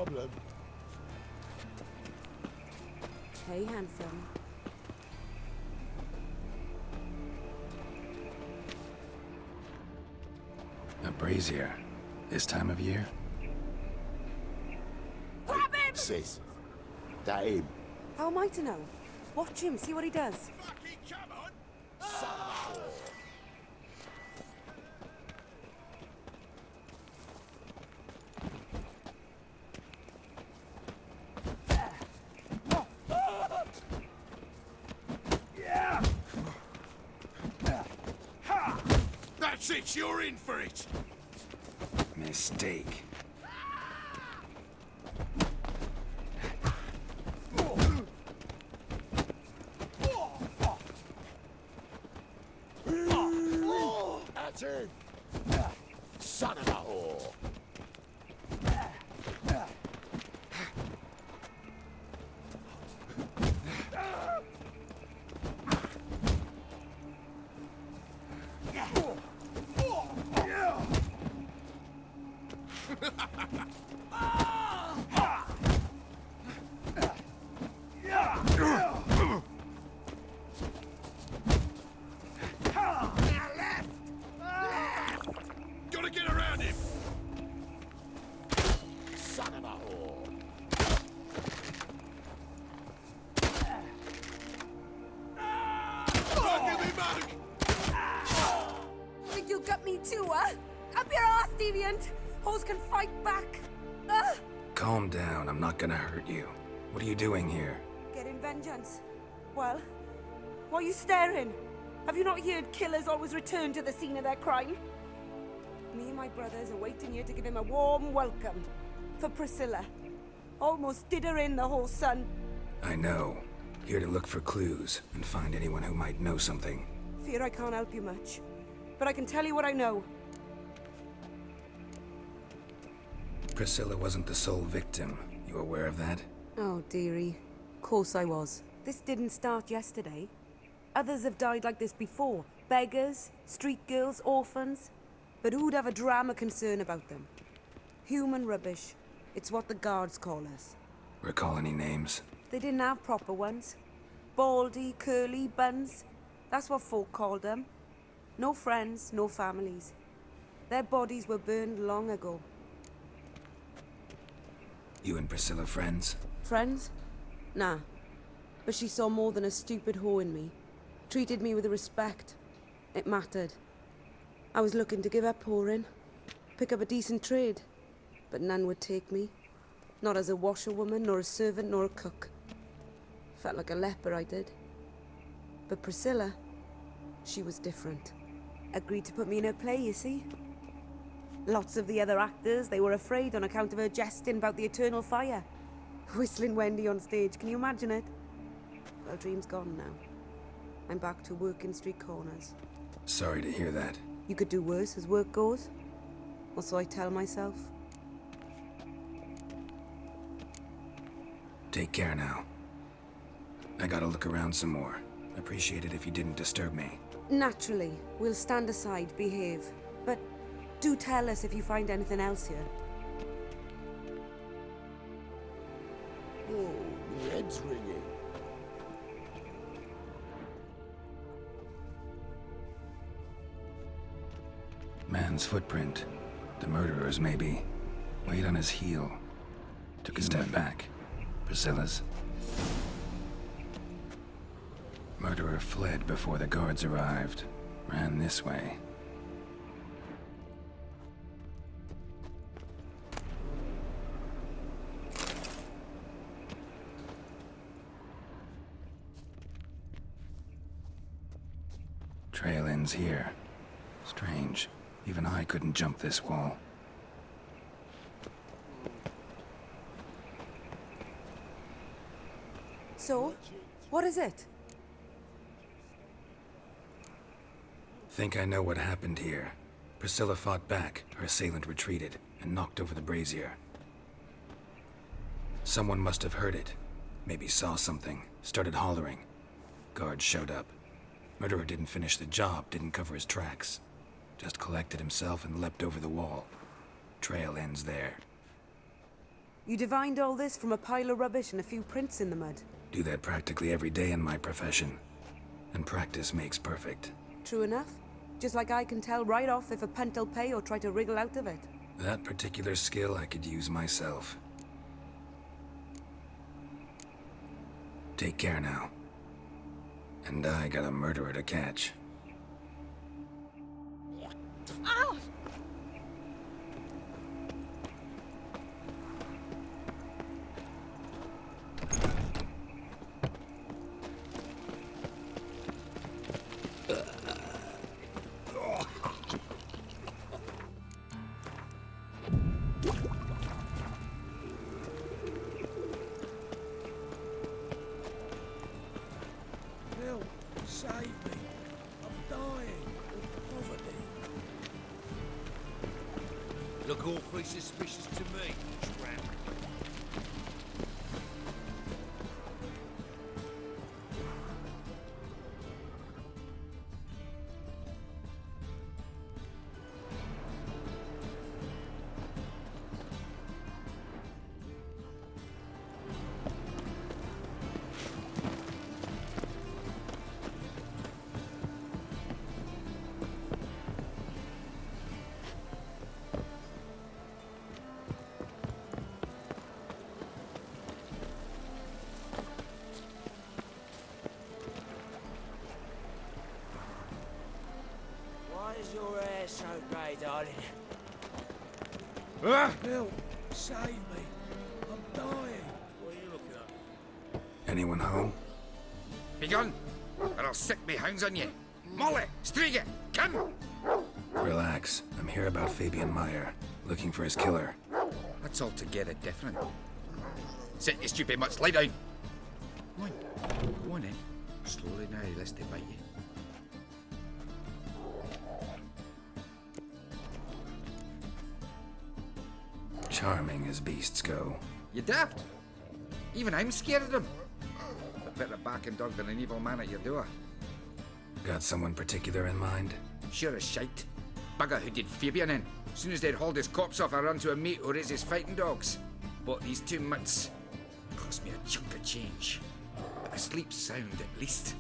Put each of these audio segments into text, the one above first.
problem. Hey, handsome. A brazier. This time of year? Grab him! Sis, that him. How am I to know? Watch him, see what he does. Fucking come on! Son of a whore. That's it, you're in for it! Mistake. That's it! Son of a whore! Gotta get around him! Son of a whore! Fuck me, mug! Think you'll gut me too, huh? Up your ass, deviant! Hoes can fight back! Ah! Calm down, I'm not gonna hurt you. What are you doing here? Getting vengeance. Well, why are you staring? Have you not heard killers always return to the scene of their crime? Me and my brothers are waiting here to give him a warm welcome. For Priscilla. Almost did her in, the whole son. I know. Here to look for clues and find anyone who might know something. Fear I can't help you much. But I can tell you what I know. Priscilla wasn't the sole victim. You aware of that? Oh, dearie. Of course I was. This didn't start yesterday. Others have died like this before. Beggars, street girls, orphans. But who'd have a drama concern about them? Human rubbish. It's what the guards call us. Recall any names? They didn't have proper ones. Baldy, curly, buns. That's what folk called them. No friends, no families. Their bodies were burned long ago. You and Priscilla friends? Friends? Nah. But she saw more than a stupid whore in me. Treated me with respect. It mattered. I was looking to give up whoring. Pick up a decent trade. But none would take me. Not as a washerwoman, nor a servant, nor a cook. Felt like a leper, I did. But Priscilla, she was different. Agreed to put me in her play, you see. Lots of the other actors, they were afraid on account of her jesting about the eternal fire. Whistling Wendy on stage, can you imagine it? Well, dream's gone now. I'm back to working street corners. Sorry to hear that. You could do worse as work goes. Or so I tell myself. Take care now. I gotta look around some more. Appreciate it if you didn't disturb me. Naturally, we'll stand aside, behave. But do tell us if you find anything else here. Oh, my head's ringing. Man's footprint. The murderer's, maybe. Weight on his heel. Took a step back. Priscilla's. Murderer fled before the guards arrived. Ran this way. Trail ends here. Strange. Even I couldn't jump this wall. So, what is it? Think I know what happened here. Priscilla fought back, her assailant retreated, and knocked over the brazier. Someone must have heard it. Maybe saw something, started hollering. Guards showed up. Murderer didn't finish the job, didn't cover his tracks. Just collected himself and leapt over the wall. Trail ends there. You divined all this from a pile of rubbish and a few prints in the mud. Do that practically every day in my profession. And practice makes perfect. True enough. Just like I can tell right off if a punt'll pay or try to wriggle out of it. That particular skill I could use myself. Take care now. And I got a murderer to catch. Ow! Help! Save me! I'm dying of poverty. Look awfully suspicious to me, tramp. Why is your hair so grey, darling? Help! Save me! I'm dying. What are you looking at? Anyone home? Begone, or I'll sick me hounds on you. Molly, Striga, come! Relax. I'm here about Fabian Meyer, looking for his killer. That's altogether different. Sit, you stupid mutts, lie down. Go on in. Slowly now, lest they bite you. Charming as beasts go. You daft? Even I'm scared of them. A better barking dog than an evil man at your door. Got someone particular in mind? Sure as shite. Bugger who did Fabian in. As soon as they'd hauled his corpse off, I run to a mate who raises fighting dogs. Bought these 2 mutts. Cost me a chunk of change. But I sleep sound at least.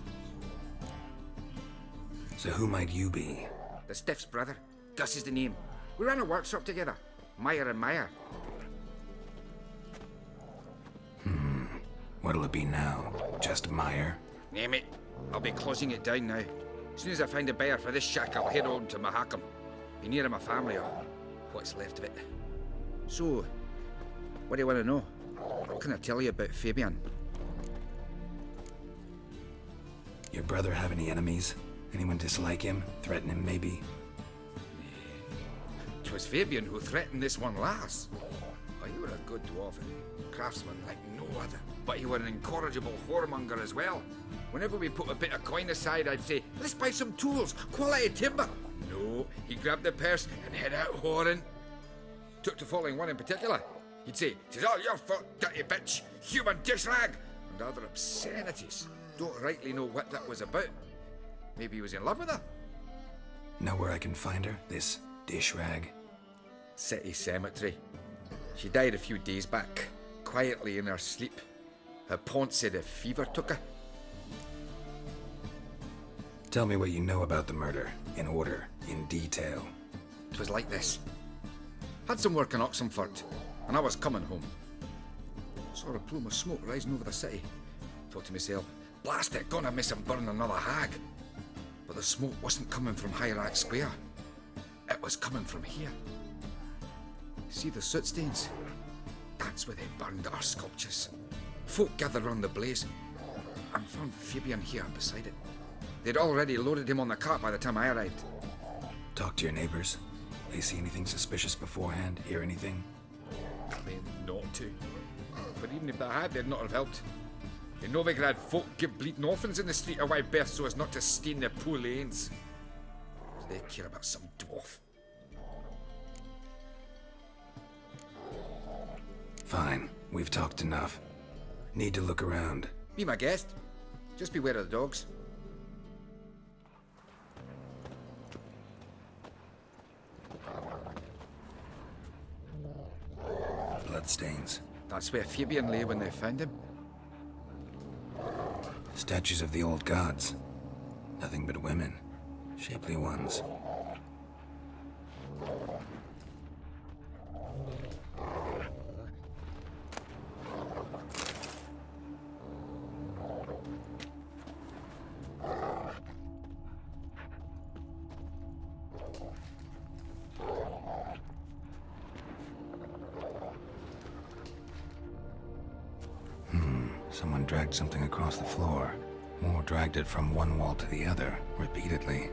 So who might you be? The Stiff's brother. Gus is the name. We ran a workshop together. Meyer and Meyer. What'll it be now? Just Meyer? Name it. I'll be closing it down now. As soon as I find a buyer for this shack, I'll head on to Mahakam. Be near my family or what's left of it. So, what do you want to know? What can I tell you about Fabian? Your brother have any enemies? Anyone dislike him? Threaten him, maybe? 'Twas Fabian who threatened this one last. Oh, he were a good dwarf and craftsman like no other. But he were an incorrigible whoremonger as well. Whenever we put a bit of coin aside, I'd say, let's buy some tools, quality timber. No, he grabbed the purse and head out whoring. Took to following one in particular. He'd say, "'Tis all your fault, dirty bitch, human dish rag," and other obscenities. Don't rightly know what that was about. Maybe he was in love with her. Know where I can find her? This dish rag? City cemetery. She died a few days back, quietly in her sleep. Her pont said a fever took her. Tell me what you know about the murder, in order, in detail. 'Twas like this. Had some work in Oxenford, and I was coming home. Saw a plume of smoke rising over the city. Thought to myself, blast it, gonna miss and burn another hag. But the smoke wasn't coming from Hierarch Square. It was coming from here. See the soot stains? That's where they burned our sculptures. Folk gathered round the blaze and found Fabian here beside it. They'd already loaded him on the cart by the time I arrived. Talk to your neighbors. They see anything suspicious beforehand? Hear anything? Claimed not to. But even if they had, they'd not have helped. In Novigrad, folk give bleeding orphans in the street a wide berth so as not to stain their poor lanes. They care about some dwarf. Fine. We've talked enough. Need to look around. Be my guest. Just beware of the dogs. Bloodstains. That's where Fabian lay when they found him. Statues of the old gods. Nothing but women. Shapely ones. Someone dragged something across the floor. Or dragged it from one wall to the other, repeatedly.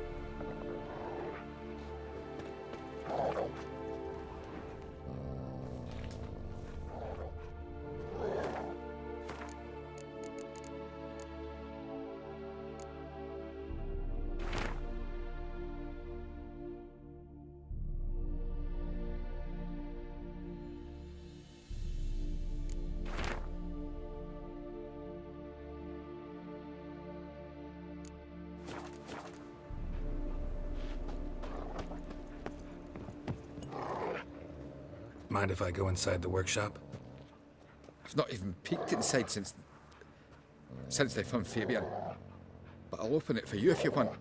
Mind if I go inside the workshop? I've not even peeked inside since they found Fabian. But I'll open it for you if you want.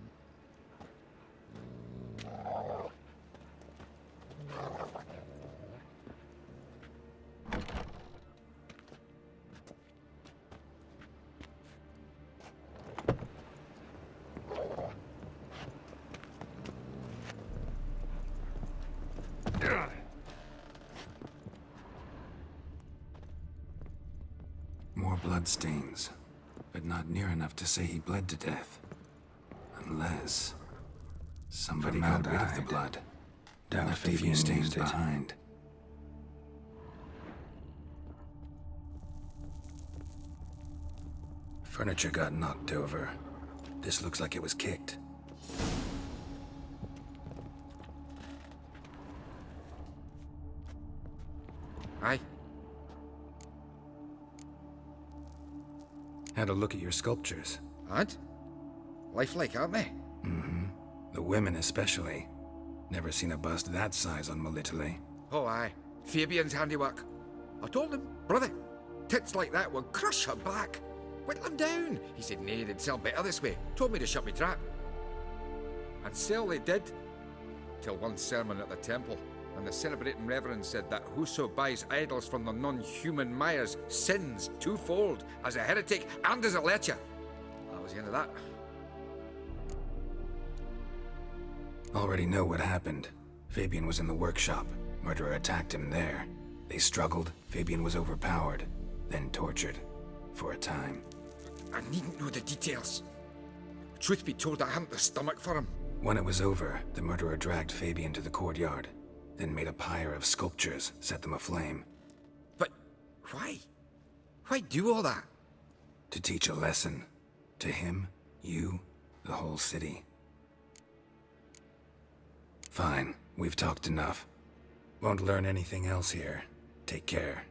More bloodstains, but not near enough to say he bled to death. Unless somebody got rid of the blood, left a few stains behind. Furniture got knocked over. This looks like it was kicked. Aye. Had a look at your sculptures. And? Lifelike, aren't they? Mm-hmm. The women especially. Never seen a bust that size on Melitele. Oh, aye. Fabian's handiwork. I told him, brother, tits like that will crush her back. Whittle him down. He said, nay, they'd sell better this way. Told me to shut me trap. And sell they did. Till one sermon at the temple. And the celebrating reverend said that whoso buys idols from the non-human Myers sins twofold, as a heretic and as a lecher. That was the end of that. Already know what happened. Fabian was in the workshop. Murderer attacked him there. They struggled. Fabian was overpowered, then tortured. For a time. I needn't know the details. Truth be told, I hadn't the stomach for him. When it was over, the murderer dragged Fabian to the courtyard. Then made a pyre of sculptures, set them aflame. But why? Why do all that? To teach a lesson. To him, you, the whole city. Fine, we've talked enough. Won't learn anything else here. Take care.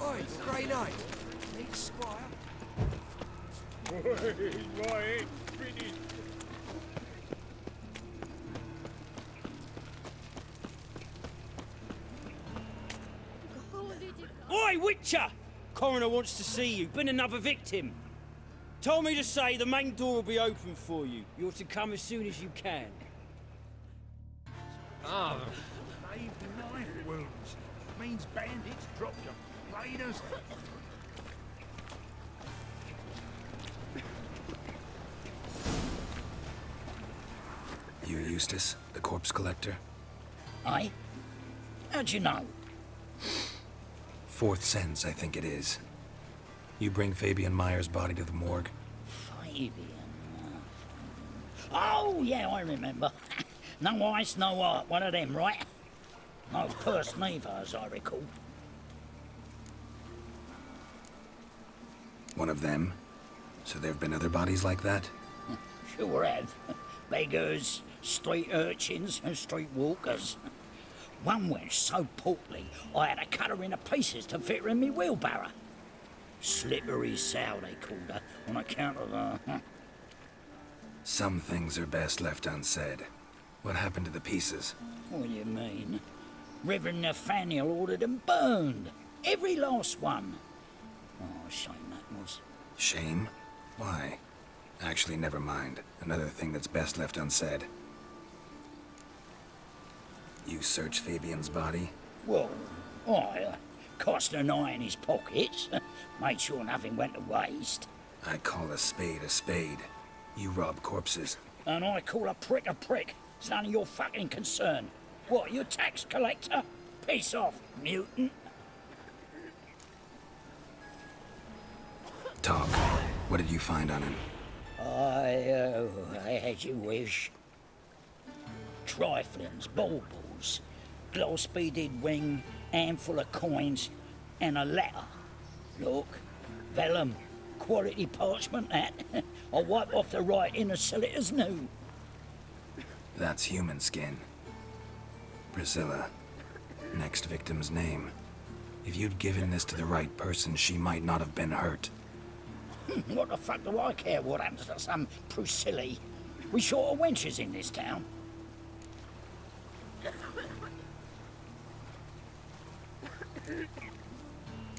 Oi, Grey Knight. Need Squire? Right, finished. Oi, Witcher! Coroner wants to see you. Been another victim. Told me to say the main door will be open for you. You're to come as soon as you can. Ah, they've 9 wounds. Means bandits dropped them. Bladers. You Eustace, the corpse collector? Aye? How'd you know? Fourth sense, I think it is. You bring Fabian Meyer's body to the morgue? Fabian. Oh, yeah, I remember. No ice, no art. One of them, right? No purse neither, as I recall. One of them? So there have been other bodies like that? sure have. Beggars, street urchins, and street walkers. One wench so portly, I had to cut her into pieces to fit her in me wheelbarrow. Slippery sow, they called her, on account of her. Some things are best left unsaid. What happened to the pieces? What do you mean? Reverend Nathaniel ordered them burned. Every last one. Oh, shame that was. Shame? Why? Actually, never mind. Another thing that's best left unsaid. You searched Fabian's body? Well, I cast an eye in his pockets. Made sure nothing went to waste. I call a spade a spade. You rob corpses. And I call a prick a prick. It's none of your fucking concern. What, you tax collector? Piss off, mutant. Talk. What did you find on him? I had you wish. Triflings, baubles, gloss-beaded ring, handful of coins, and a letter. Look, vellum, quality parchment, that. I'll wipe off the writing and sell it as new. That's human skin. Priscilla. Next victim's name. If you'd given this to the right person, she might not have been hurt. What the fuck do I care what happens to some Priscilla? We short of wenches in this town.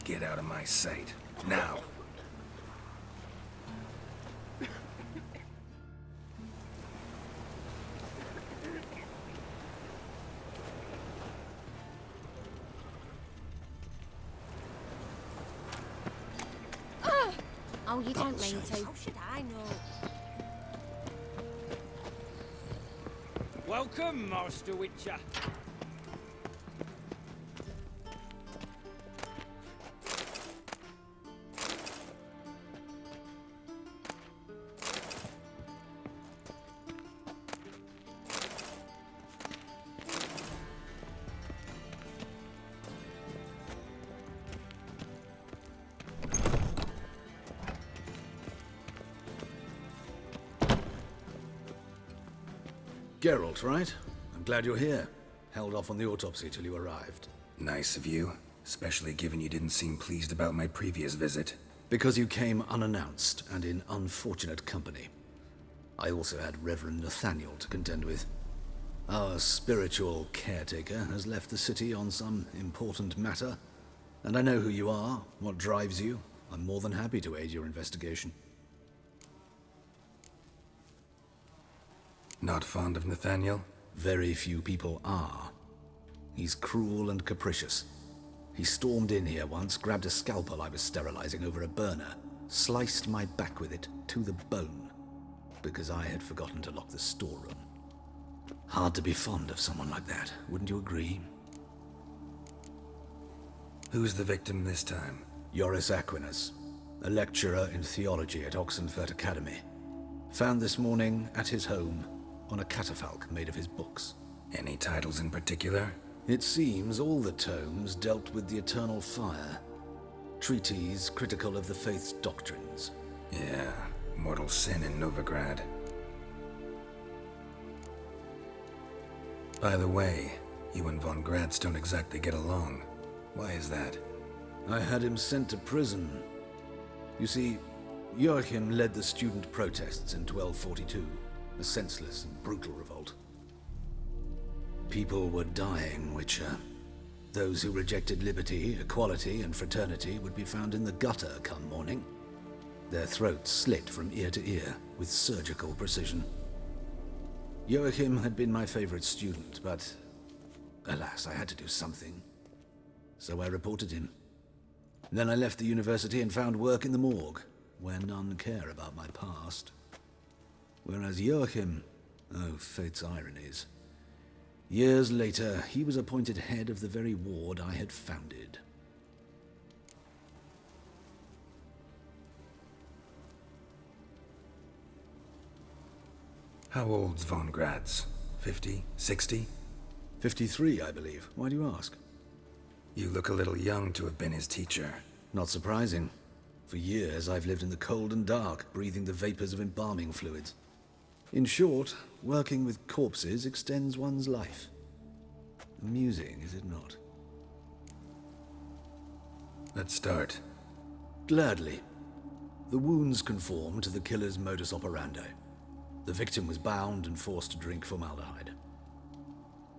Get out of my sight. Now. Oh, you don't mean to. How should I know? Welcome, Master Witcher. Geralt, right? I'm glad you're here. Held off on the autopsy till you arrived. Nice of you, especially given you didn't seem pleased about my previous visit. Because you came unannounced and in unfortunate company. I also had Reverend Nathaniel to contend with. Our spiritual caretaker has left the city on some important matter, and I know who you are, what drives you. I'm more than happy to aid your investigation. Not fond of Nathaniel? Very few people are. He's cruel and capricious. He stormed in here once, grabbed a scalpel I was sterilizing over a burner, sliced my back with it to the bone, because I had forgotten to lock the storeroom. Hard to be fond of someone like that, wouldn't you agree? Who's the victim this time? Joris Aquinas, a lecturer in theology at Oxenfurt Academy. Found this morning at his home on a catafalque made of his books. Any titles in particular? It seems all the tomes dealt with the eternal fire. Treatises critical of the faith's doctrines. Yeah, mortal sin in Novigrad. By the way, you and von Gratz don't exactly get along. Why is that? I had him sent to prison. You see, Joachim led the student protests in 1242, a senseless and brutal revolt. People were dying, Witcher. Those who rejected liberty, equality, and fraternity would be found in the gutter come morning. Their throats slit from ear to ear with surgical precision. Joachim had been my favorite student, but alas, I had to do something. So I reported him. Then I left the university and found work in the morgue, where none care about my past. Whereas Joachim, oh, fate's ironies. Years later, he was appointed head of the very ward I had founded. How old's von Gratz? 50? 60? 53, I believe. Why do you ask? You look a little young to have been his teacher. Not surprising. For years, I've lived in the cold and dark, breathing the vapors of embalming fluids. In short, working with corpses extends one's life. Amusing, is it not? Let's start. Gladly. The wounds conform to the killer's modus operandi. The victim was bound and forced to drink formaldehyde.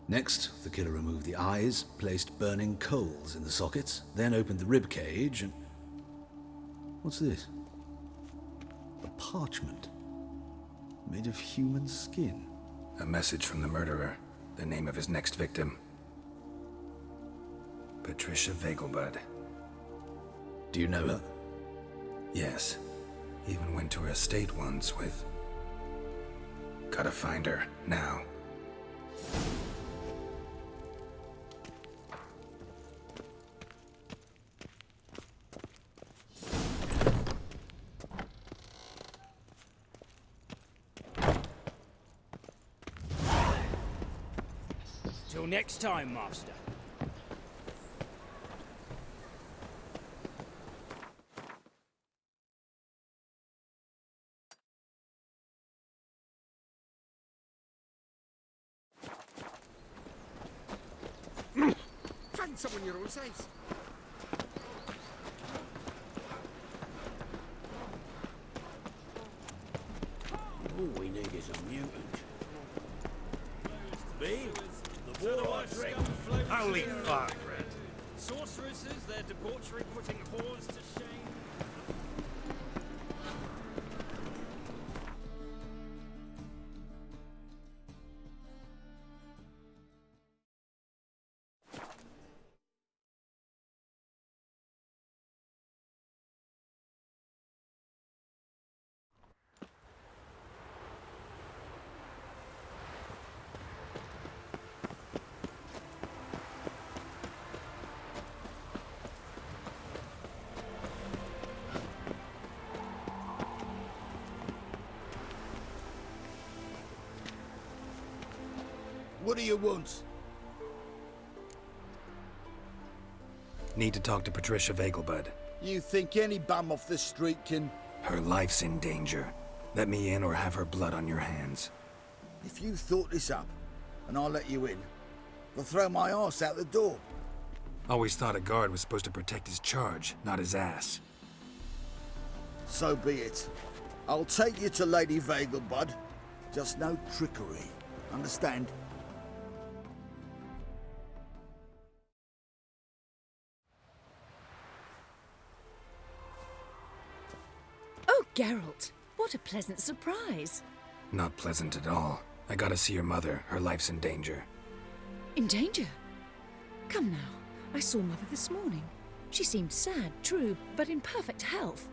Next, the killer removed the eyes, placed burning coals in the sockets, then opened the rib cage and... What's this? A parchment. Made of human skin. A message from the murderer. The name of his next victim. Patricia Vegelbud. Do you know her? Yes. Even went to her estate once with... Gotta find her, now. Till next time, Master. Find someone your own size. All we need is a mutant. Me? The water I drink. Holy fuck! Sorceresses, their debauchery putting whores to shame. What do you want? Need to talk to Patricia Vegelbud. You think any bum off the street can... Her life's in danger. Let me in or have her blood on your hands. If you thought this up, and I'll let you in, I'll throw my arse out the door. Always thought a guard was supposed to protect his charge, not his ass. So be it. I'll take you to Lady Vegelbud. Just no trickery. Understand? Oh, Geralt, what a pleasant surprise. Not pleasant at all. I gotta see your mother. Her life's in danger. In danger? Come now, I saw Mother this morning. She seemed sad, true, but in perfect health.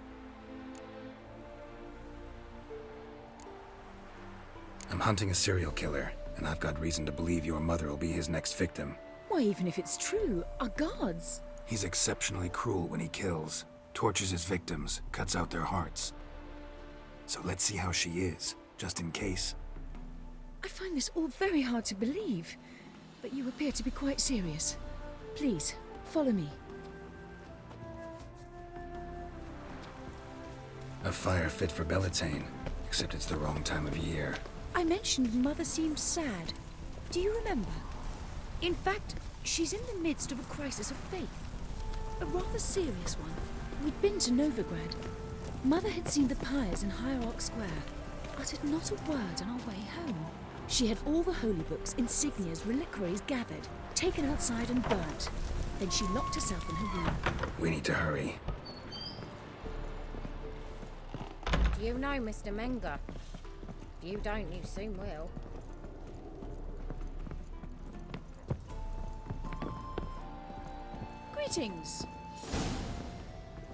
I'm hunting a serial killer, and I've got reason to believe your mother will be his next victim. Why, even if it's true, our gods. He's exceptionally cruel when he kills, tortures his victims, cuts out their hearts. So let's see how she is, just in case. I find this all very hard to believe, but you appear to be quite serious. Please, follow me. A fire fit for Bellatane, except it's the wrong time of year. I mentioned Mother seemed sad. Do you remember? In fact, she's in the midst of a crisis of faith. A rather serious one. We'd been to Novigrad. Mother had seen the pyres in Hierarch Square, uttered not a word on our way home. She had all the holy books, insignias, reliquaries gathered, taken outside and burnt. Then she locked herself in her room. We need to hurry. Do you know Mr. Menger? If you don't, you soon will. Greetings.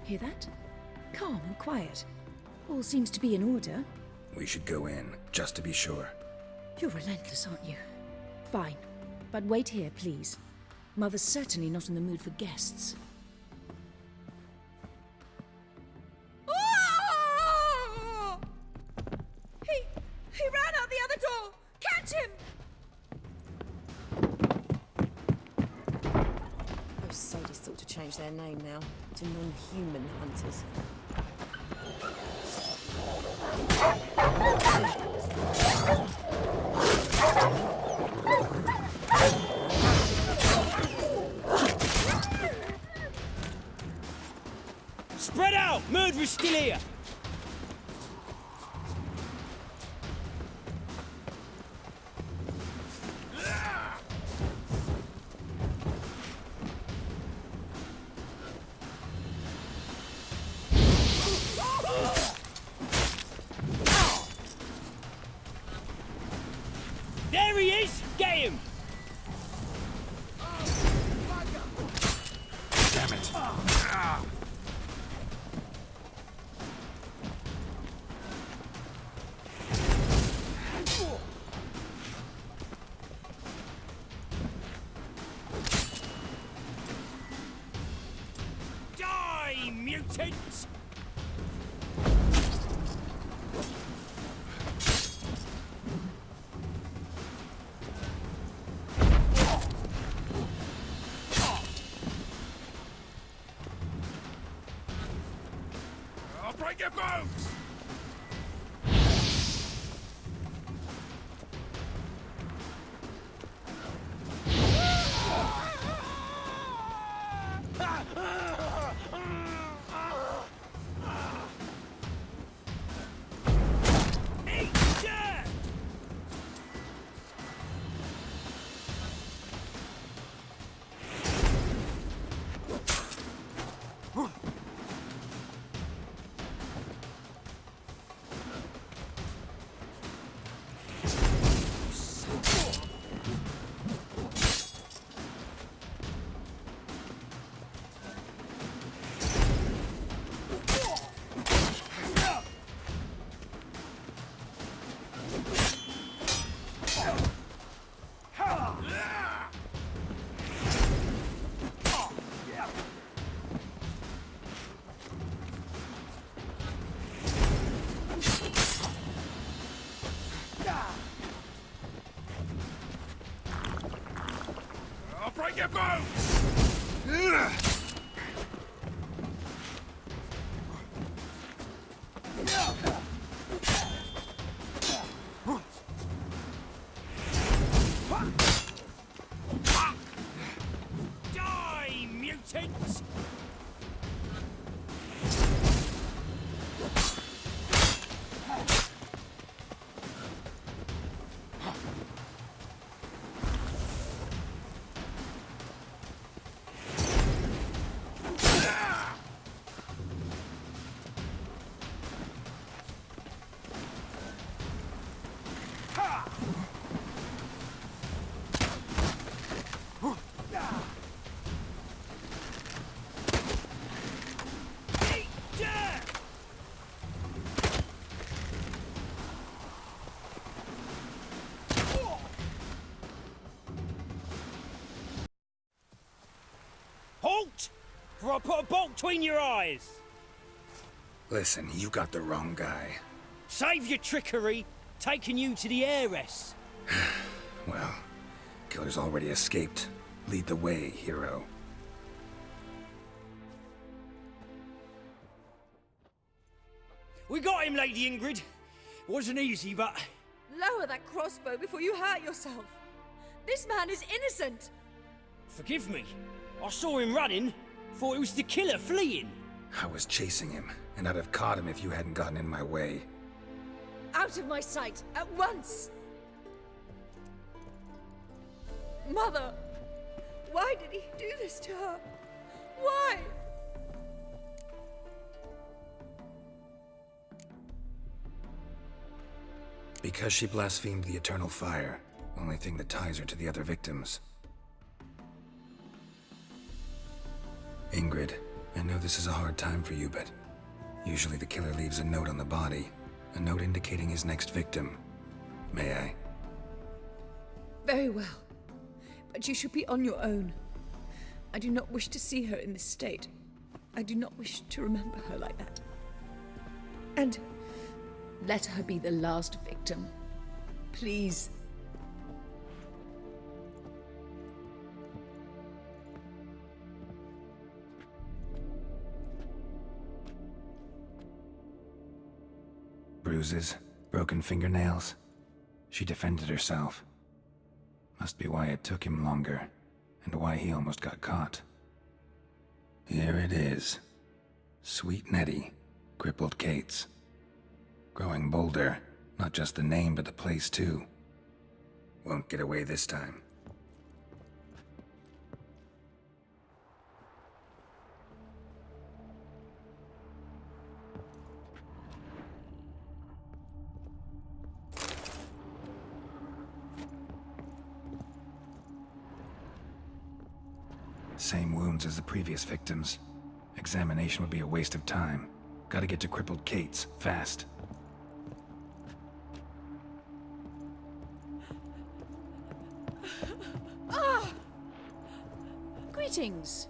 Hear that? Calm and quiet. All seems to be in order. We should go in, just to be sure. You're relentless, aren't you? Fine. But wait here, please. Mother's certainly not in the mood for guests. He ran out the other door! Catch him! Those sadists ought to change their name now to non-human hunters. Spread out! Murderer's still here! There he is! Get him! Damn it. Die, mutants! I'll break your bones! I'll break your bones! Die, mutants! Halt! For I put a bolt between your eyes! Listen, you got the wrong guy. Save your trickery, taking you to the heiress. Well, killer's already escaped. Lead the way, hero. We got him, Lady Ingrid. Wasn't easy, but... Lower that crossbow before you hurt yourself. This man is innocent. Forgive me. I saw him running. Thought it was the killer fleeing. I was chasing him, and I'd have caught him if you hadn't gotten in my way. Out of my sight, at once! Mother! Why did he do this to her? Why? Because she blasphemed the eternal fire. Only thing that ties her to the other victims. Ingrid, I know this is a hard time for you, but usually the killer leaves a note on the body. A note indicating his next victim. May I? Very well. But you should be on your own. I do not wish to see her in this state. I do not wish to remember her like that. And let her be the last victim. Please. Bruises, broken fingernails. She defended herself. Must be why it took him longer, and why he almost got caught. Here it is. Sweet Nettie, crippled Kate's. Growing bolder, not just the name but the place too. Won't get away this time. Same wounds as the previous victims. Examination would be a waste of time. Gotta get to crippled Kate's, fast. Greetings.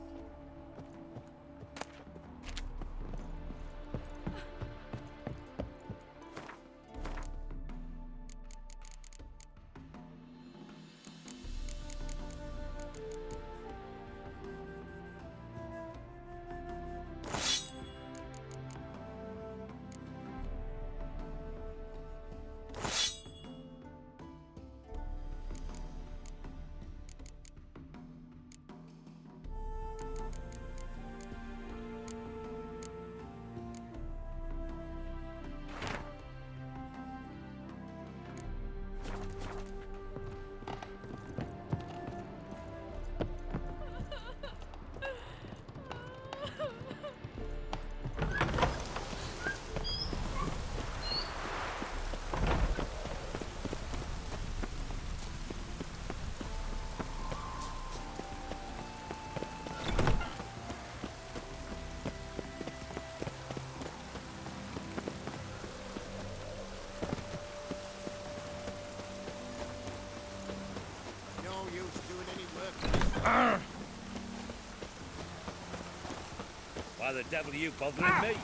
Why the devil are you bothering me?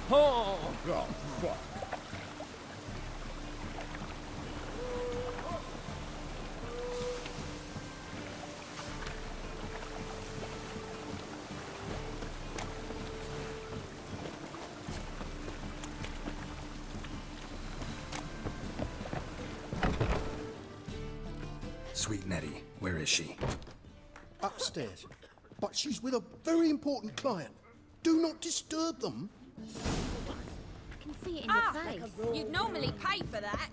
Oh, God, fuck. Sweet Nettie, where is she? Upstairs. But she's with a very important client. Do not disturb them. I can see it in your face. You'd normally pay for that.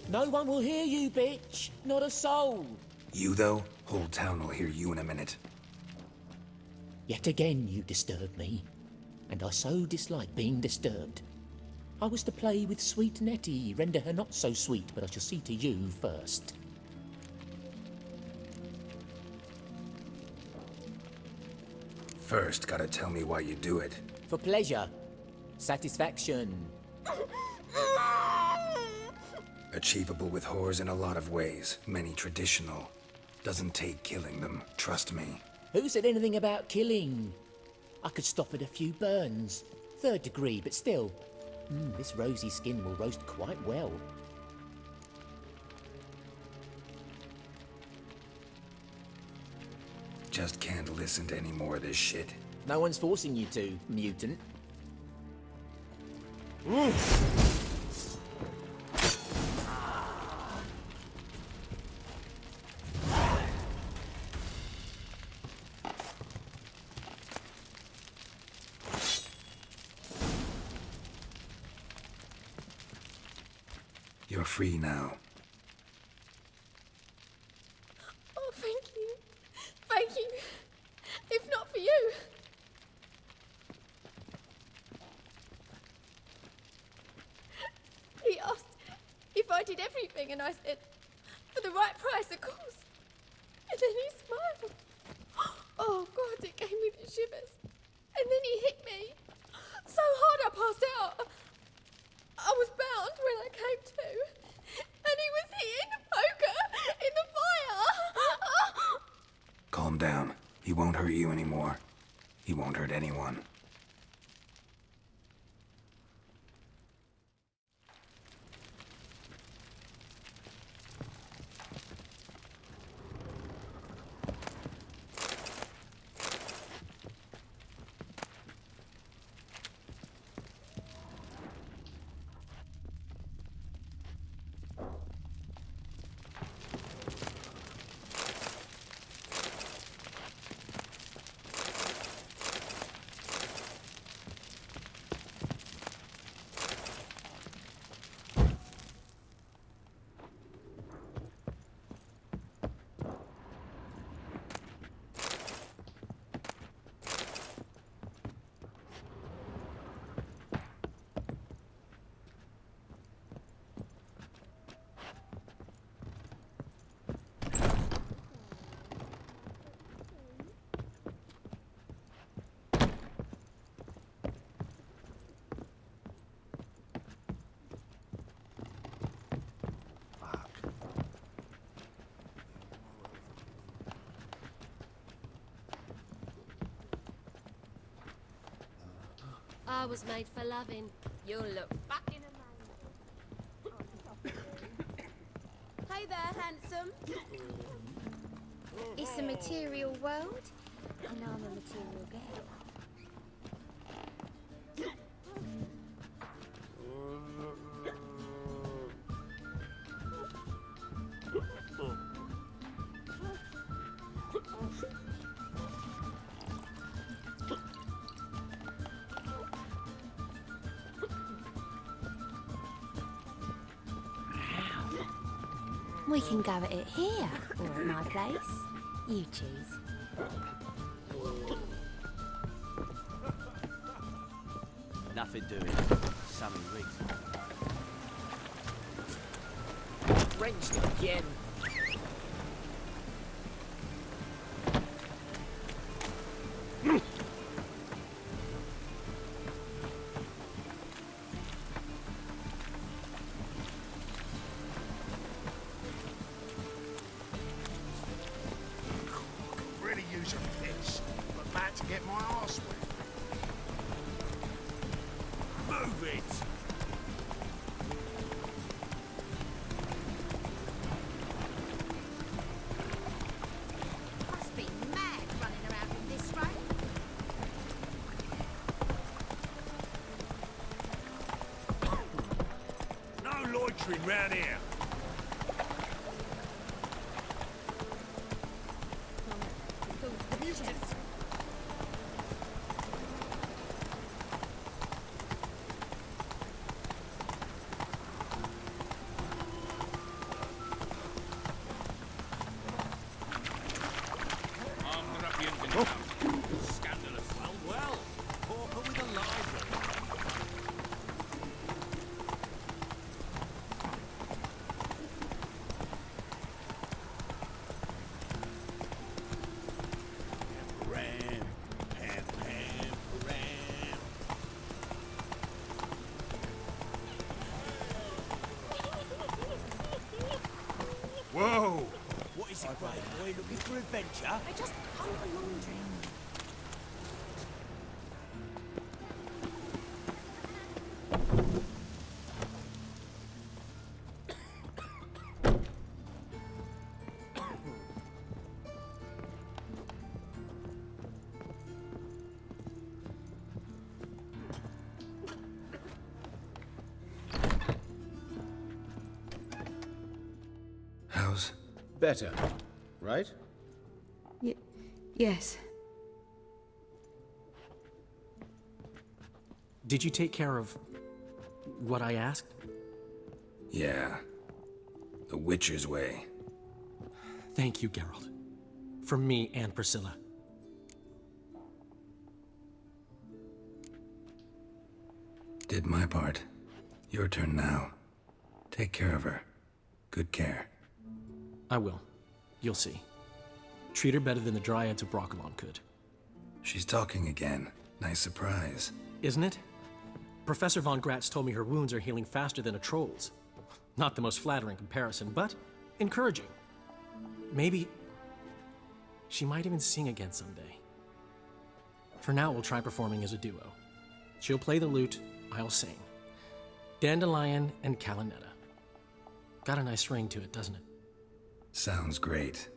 No one will hear you, bitch. Not a soul. You, though? Whole town will hear you in a minute. Yet again you disturb me, and I so dislike being disturbed. I was to play with sweet Nettie, render her not so sweet, but I shall see to you first. First, gotta tell me why you do it. For pleasure. Satisfaction. Achievable with whores in a lot of ways, many traditional. Doesn't take killing them, trust me. Who said anything about killing? I could stop at a few burns. 3rd degree, but still. This rosy skin will roast quite well. Just can't listen to any more of this shit. No one's forcing you to, mutant. You're free now. Oh, thank you. Thank you. If not for you. He asked if I did everything, and I said, for the right price, of course. And then he smiled. Oh, God, it gave me the shivers. And then he hit me so hard I passed out. I was bound when I came to. And he was hitting the poker in the fire. Calm down. He won't hurt you anymore. He won't hurt anyone. I was made for loving. You'll look fucking amazing. Hey there, handsome. It's a material world, and I'm a material girl. We can go at it here, or at my place. You choose. Nothing doing. Something rigged. Wrenched again. Really use a piss, but about to get my arse wet. Move it! Must be mad running around in this rain. No loitering round here. Scandalous. Well, pauper with a library. brave boy looking for adventure? I just hung the laundry. How's... Better, right? Yes. Did you take care of what I asked? Yeah. The Witcher's way. Thank you, Geralt. For me and Priscilla. Did my part. Your turn now. Take care of her. Good care. I will. You'll see. Treat her better than the Dryads of Broccolon could. She's talking again. Nice surprise. Isn't it? Professor von Gratz told me her wounds are healing faster than a troll's. Not the most flattering comparison, but encouraging. Maybe she might even sing again someday. For now, we'll try performing as a duo. She'll play the lute, I'll sing. Dandelion and Calinetta. Got a nice ring to it, doesn't it? Sounds great.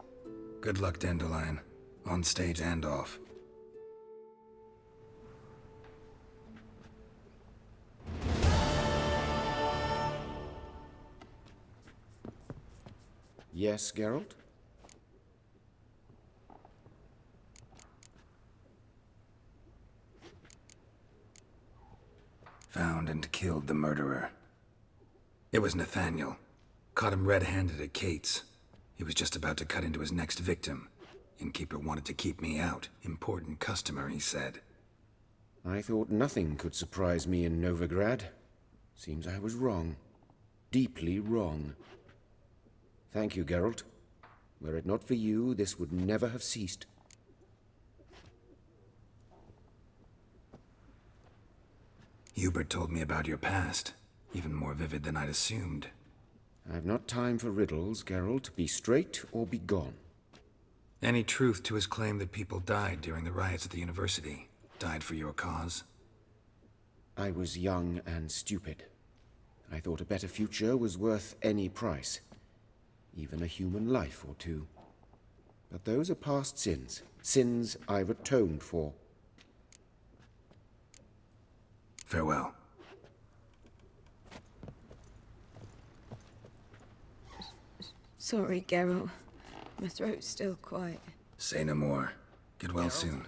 Good luck, Dandelion. On stage and off. Yes, Geralt? Found and killed the murderer. It was Nathaniel. Caught him red-handed at Kate's. He was just about to cut into his next victim. Innkeeper wanted to keep me out. Important customer, he said. I thought nothing could surprise me in Novigrad. Seems I was wrong. Deeply wrong. Thank you, Geralt. Were it not for you, this would never have ceased. Hubert told me about your past. Even more vivid than I'd assumed. I've not time for riddles, Geralt. Be straight or be gone. Any truth to his claim that people died during the riots at the university? Died for your cause? I was young and stupid. I thought a better future was worth any price. Even a human life or two. But those are past sins. Sins I've atoned for. Farewell. Sorry, Geralt. My throat's still quite... Say no more. Get well soon.